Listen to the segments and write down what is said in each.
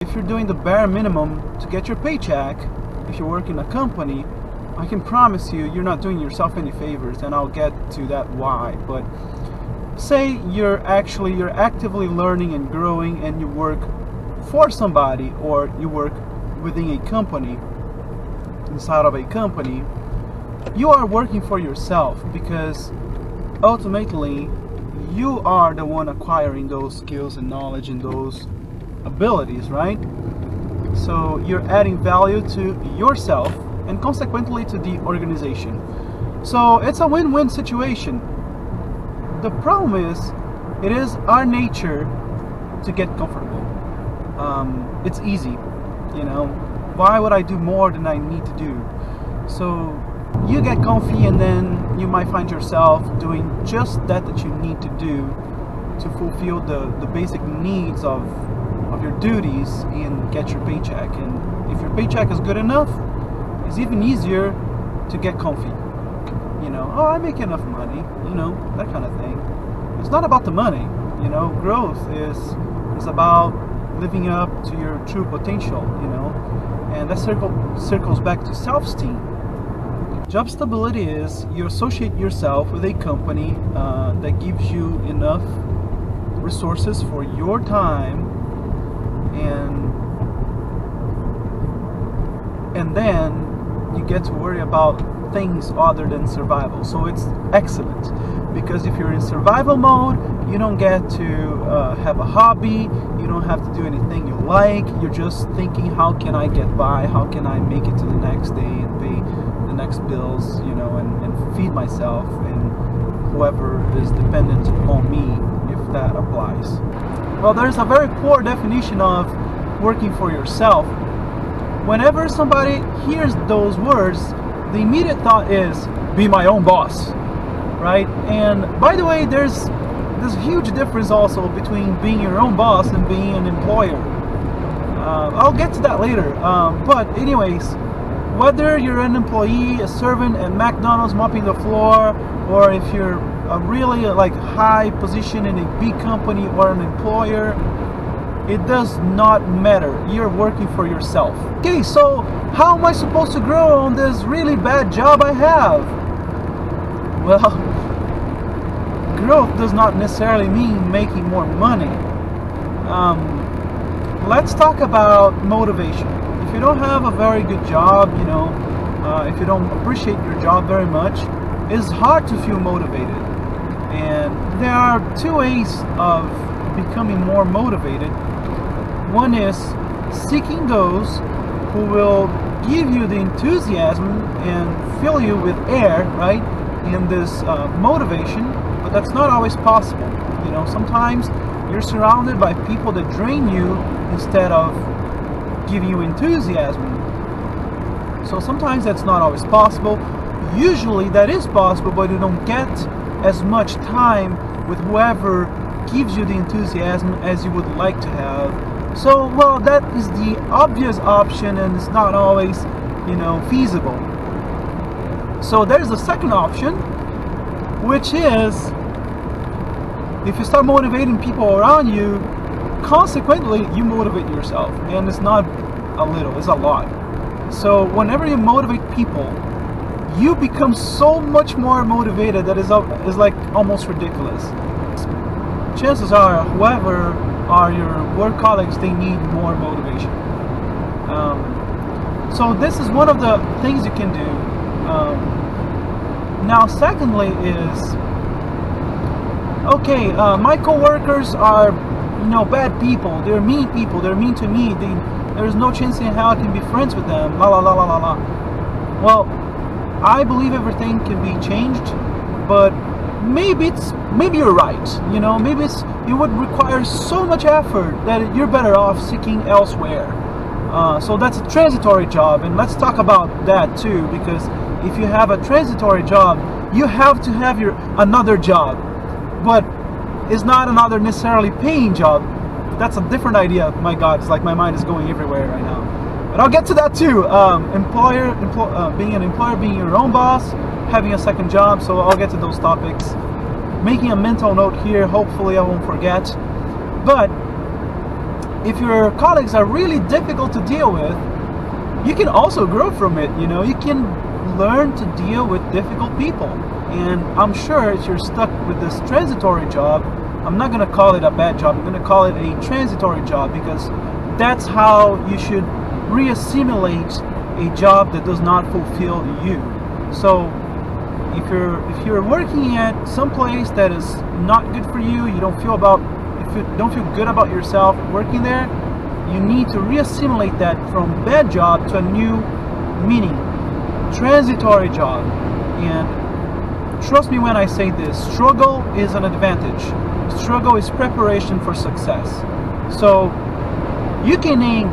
If you're doing the bare minimum to get your paycheck, if you work in a company, I can promise you you're not doing yourself any favors, and I'll get to that why. But say you're actively learning and growing, and you work for somebody, or you work within a company, inside of a company, you are working for yourself, because ultimately you are the one acquiring those skills and knowledge and those abilities, right? So you're adding value to yourself and consequently to the organization. So it's a win-win situation. The problem is, it is our nature to get comfortable. It's easy, why would I do more than I need to do? So you get comfy, and then you might find yourself doing just that you need to do to fulfill the basic needs of your duties and get your paycheck. And if your paycheck is good enough, it's even easier to get comfy. Oh, I make enough money, that kind of thing. It's not about the money, growth is about living up to your true potential, and that circles back to self-esteem. Job stability is you associate yourself with a company that gives you enough resources for your time, and then you get to worry about things other than survival. So it's excellent, because if you're in survival mode, you don't get to have a hobby, you don't have to do anything you like, you're just thinking, how can I get by, how can I make it to the next day and pay the next bills, and feed myself and whoever is dependent on me, if that applies. Well, there's a very poor definition of working for yourself. Whenever somebody hears those words, the immediate thought is, be my own boss, right? And by the way, there's this huge difference also between being your own boss and being an employer. I'll get to that later. But anyways, whether you're an employee, a servant at McDonald's mopping the floor, or if you're a really high position in a big company or an employer, it does not matter. You're working for yourself. Okay, so how am I supposed to grow on this really bad job I have? Well, growth does not necessarily mean making more money. Let's talk about motivation. If you don't have a very good job, if you don't appreciate your job very much, it's hard to feel motivated. And there are two ways of becoming more motivated. One is seeking those who will give you the enthusiasm and fill you with air, right, in this motivation, but that's not always possible. Sometimes you're surrounded by people that drain you instead of giving you enthusiasm. So sometimes that's not always possible. Usually that is possible, but you don't get as much time with whoever gives you the enthusiasm as you would like to have. So, well, that is the obvious option, and it's not always, feasible. So there's a second option, which is, if you start motivating people around you, consequently you motivate yourself. And it's not a little, it's a lot. So whenever you motivate people, you become so much more motivated that is almost ridiculous. Chances are, whoever are your work colleagues, they need more motivation. So this is one of the things you can do. Now, secondly is, okay, my coworkers are, bad people. They're mean people. They're mean to me. There's no chance in hell I can be friends with them. La la la la la la. Well, I believe everything can be changed, but maybe you're right. Maybe it would require so much effort that you're better off seeking elsewhere. So that's a transitory job, and let's talk about that too, because if you have a transitory job, you have to have another job, but it's not another necessarily paying job. That's a different idea. My God, it's like my mind is going everywhere right now. But I'll get to that too. Being an employer, being your own boss, having a second job. So I'll get to those topics. Making a mental note here. Hopefully I won't forget. But if your colleagues are really difficult to deal with, you can also grow from it. You can learn to deal with difficult people. And I'm sure if you're stuck with this transitory job, I'm not going to call it a bad job, I'm going to call it a transitory job, because that's how you should re-assimilate a job that does not fulfill you. So if you're working at some place that is not good for you, if you don't feel good about yourself working there, you need to re-assimilate that from bad job to a new meaning, transitory job. And trust me when I say this, struggle is an advantage. Struggle is preparation for success. So you can name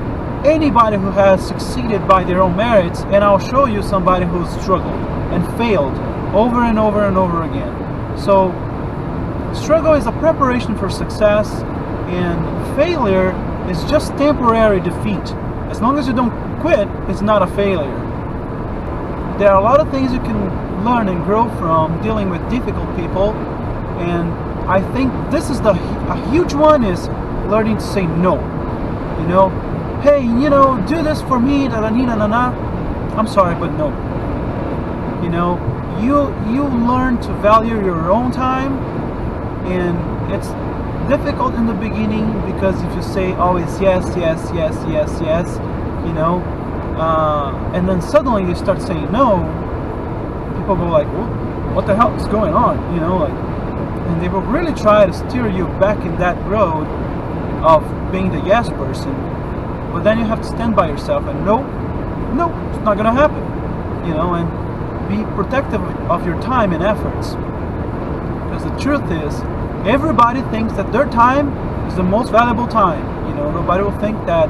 anybody who has succeeded by their own merits, and I'll show you somebody who's struggled and failed over and over and over again. So struggle is a preparation for success, and failure is just temporary defeat. As long as you don't quit, it's not a failure. There are a lot of things you can learn and grow from dealing with difficult people, and I think this is a huge one, is learning to say no. Hey, do this for me, I'm sorry, but no. You learn to value your own time, and it's difficult in the beginning, because if you say always yes, and then suddenly you start saying no, people go like, what the hell is going on? And they will really try to steer you back in that road of being the yes person, but then you have to stand by yourself and no, it's not gonna happen, and be protective of your time and efforts, because the truth is, everybody thinks that their time is the most valuable time. Nobody will think that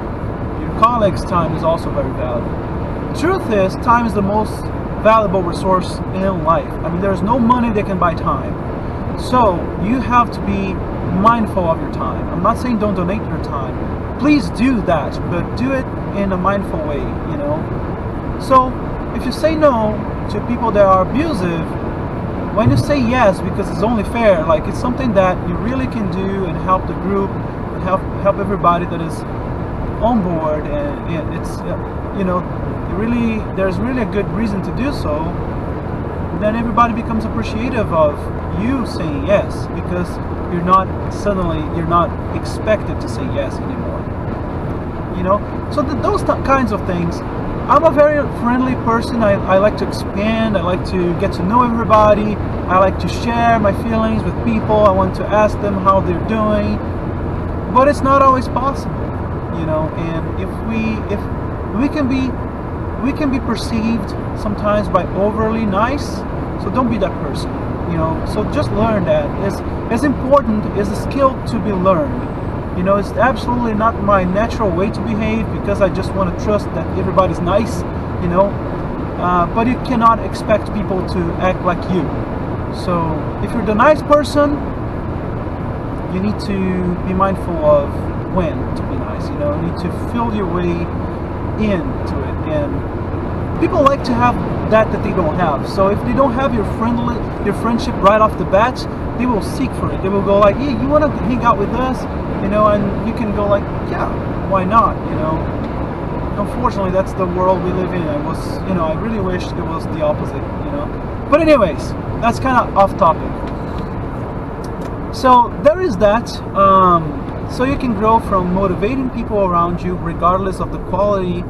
your colleague's time is also very valuable. The truth is, time is the most valuable resource in life. There's no money that can buy time. So you have to be mindful of your time. I'm not saying don't donate your time. Please do that, but do it in a mindful way, So if you say no to people that are abusive, when you say yes because it's only fair, like it's something that you really can do and help the group and help everybody that is on board, and it's there's really a good reason to do so, then everybody becomes appreciative of you saying yes, because you're not expected to say yes anymore. So those kinds of things. I'm a very friendly person. I like to expand. I like to get to know everybody. I like to share my feelings with people. I want to ask them how they're doing. But it's not always possible, And if we can be perceived sometimes by overly nice. So don't be that person, So just learn that. As important is a skill to be learned. It's absolutely not my natural way to behave, because I just want to trust that everybody's nice, but you cannot expect people to act like you. So if you're the nice person, you need to be mindful of when to be nice, You need to feel your way into it. And people like to have that they don't have. So if they don't have your friendship right off the bat, they will seek for it. They will go like, hey, you want to hang out with us? And you can go like, yeah, why not? Unfortunately, that's the world we live in. I really wish it was the opposite, But anyways, that's kind of off topic. So there is that. So you can grow from motivating people around you, regardless of the quality,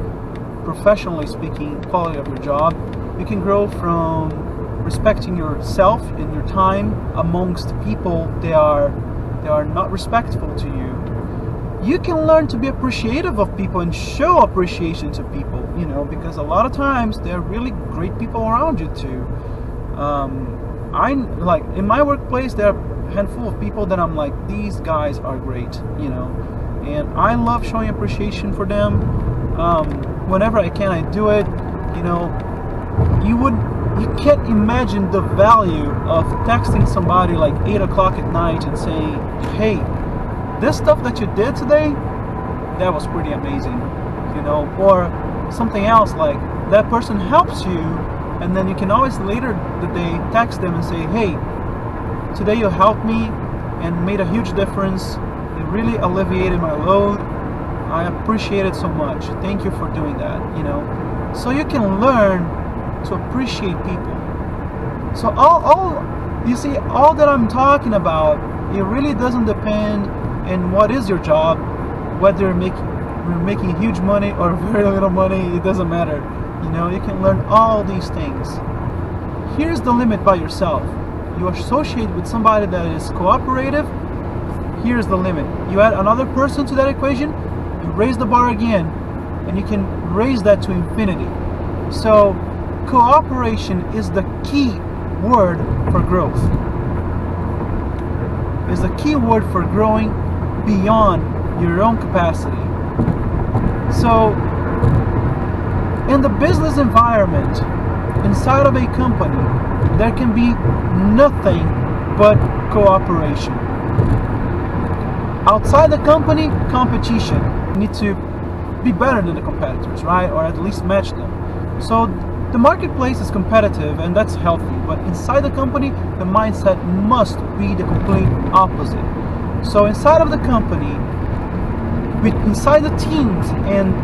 professionally speaking, quality of your job. You can grow from respecting yourself and your time amongst people that are not respectful to you. You can learn to be appreciative of people and show appreciation to people, because a lot of times there are really great people around you too. In my workplace, there are a handful of people that I'm like, these guys are great, and I love showing appreciation for them. Whenever I can, I do it. You can't imagine the value of texting somebody like 8 o'clock at night and saying, hey, this stuff that you did today, that was pretty amazing, or something else like that person helps you, and then you can always later the day text them and say, hey, today you helped me and made a huge difference. It really alleviated my load, I appreciate it so much. Thank you for doing that, So you can learn to appreciate people. So all you see, all that I'm talking about, it really doesn't depend on what is your job, whether you're making huge money or very little money, it doesn't matter. You can learn all these things. Here's the limit by yourself. You associate with somebody that is cooperative, here's the limit. You add another person to that equation, you raise the bar again, and you can raise that to infinity. So cooperation is the key word for growth. Is the key word for growing beyond your own capacity. So in the business environment, inside of a company, there can be nothing but cooperation. Outside the company, competition. You need to be better than the competitors, right? Or at least match them. So the marketplace is competitive, and that's healthy. But inside the company, the mindset must be the complete opposite. So inside of the company, inside the teams and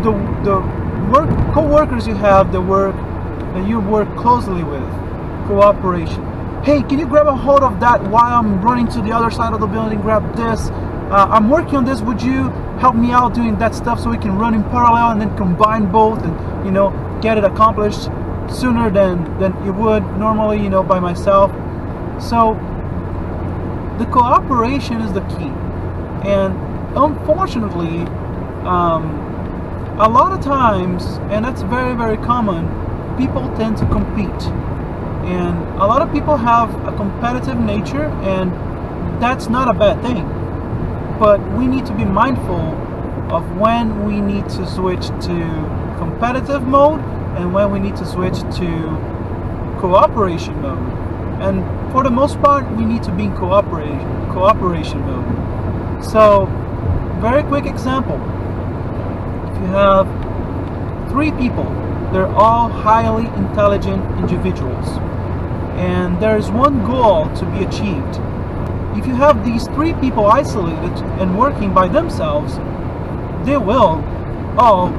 the work co-workers you have, that you work closely with, cooperation. Hey, can you grab a hold of that while I'm running to the other side of the building? Grab this. I'm working on this. Would you help me out doing that stuff so we can run in parallel and then combine both and get it accomplished sooner than you would normally by myself. So the cooperation is the key. And unfortunately, a lot of times, and that's very, very common, people tend to compete. And a lot of people have a competitive nature, and that's not a bad thing. But we need to be mindful of when we need to switch to competitive mode and when we need to switch to cooperation mode. And for the most part, we need to be in cooperation mode. So, very quick example. If you have 3 people, they're all highly intelligent individuals, and there is one goal to be achieved. If you have these 3 people isolated and working by themselves, they will all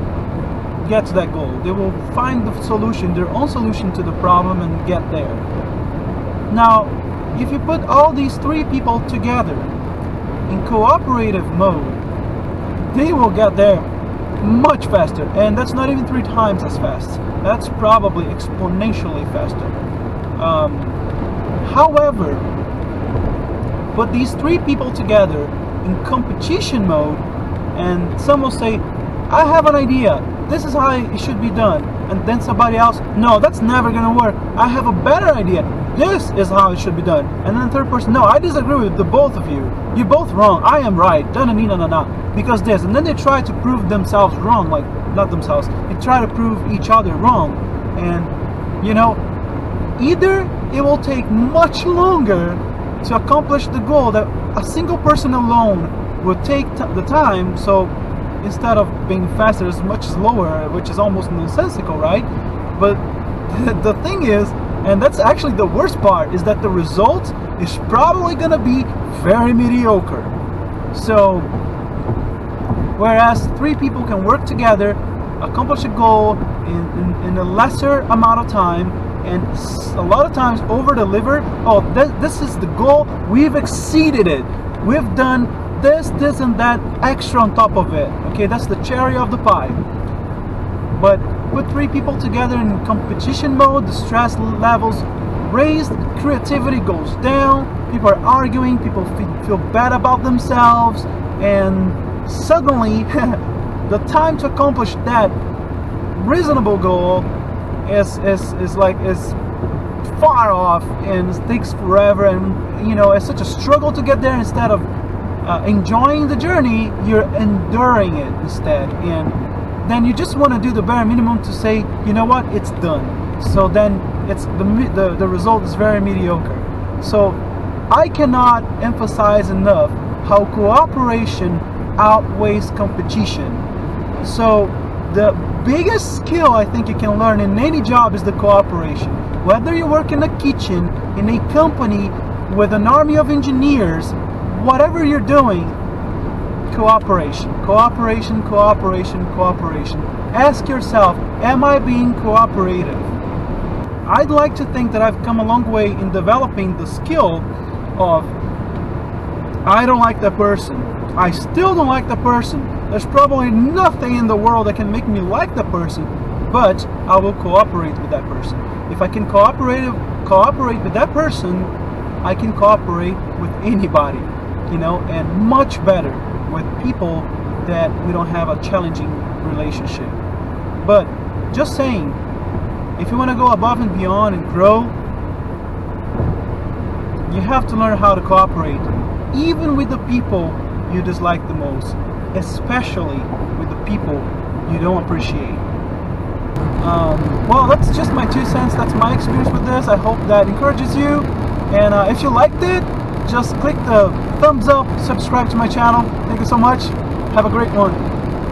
get to that goal. They will find the solution, their own solution to the problem, and get there. Now, if you put all these 3 people together in cooperative mode, they will get there much faster, and that's not even 3 times as fast. That's probably exponentially faster. However, put these 3 people together in competition mode, and some will say, I have an idea, this is how it should be done, and then somebody else, no, that's never gonna work, I have a better idea, this is how it should be done, and then the third person, no, I disagree with the both of you, you're both wrong, I am right, because this, and then they try to prove themselves wrong, like, not themselves, they try to prove each other wrong, and either it will take much longer to accomplish the goal that a single person alone would take the time, so instead of being faster, it's much slower, which is almost nonsensical, right? But the thing is, and that's actually the worst part, is that the result is probably gonna be very mediocre. So whereas 3 people can work together, accomplish a goal in a lesser amount of time, and a lot of times over deliver. Oh, this is the goal, we've exceeded it, we've done this and that extra on top of it. Okay, that's the cherry of the pie. But with 3 people together in competition mode, the stress levels raised, creativity goes down, people are arguing, people feel bad about themselves, and suddenly the time to accomplish that reasonable goal is far off, and it takes forever, and it's such a struggle to get there. Instead of enjoying the journey, you're enduring it instead, and then you just want to do the bare minimum to say, you know what, it's done. So then it's the result is very mediocre. So I cannot emphasize enough how cooperation outweighs competition. So the biggest skill I think you can learn in any job is the cooperation. Whether you work in a kitchen, in a company, with an army of engineers, whatever you're doing, cooperation. Cooperation, cooperation, cooperation. Ask yourself, am I being cooperative? I'd like to think that I've come a long way in developing the skill of, I don't like that person. I still don't like the person. There's probably nothing in the world that can make me like the person, but I will cooperate with that person. If I can cooperate with that person, I can cooperate with anybody, you know, and much better with people that we don't have a challenging relationship. But just saying, if you want to go above and beyond and grow, you have to learn how to cooperate, even with the people you dislike the most, especially with the people you don't appreciate. Well, that's just my 2 cents. That's my experience with this. I hope that encourages you. And if you liked it, just click the thumbs up, subscribe to my channel. Thank you so much. Have a great one.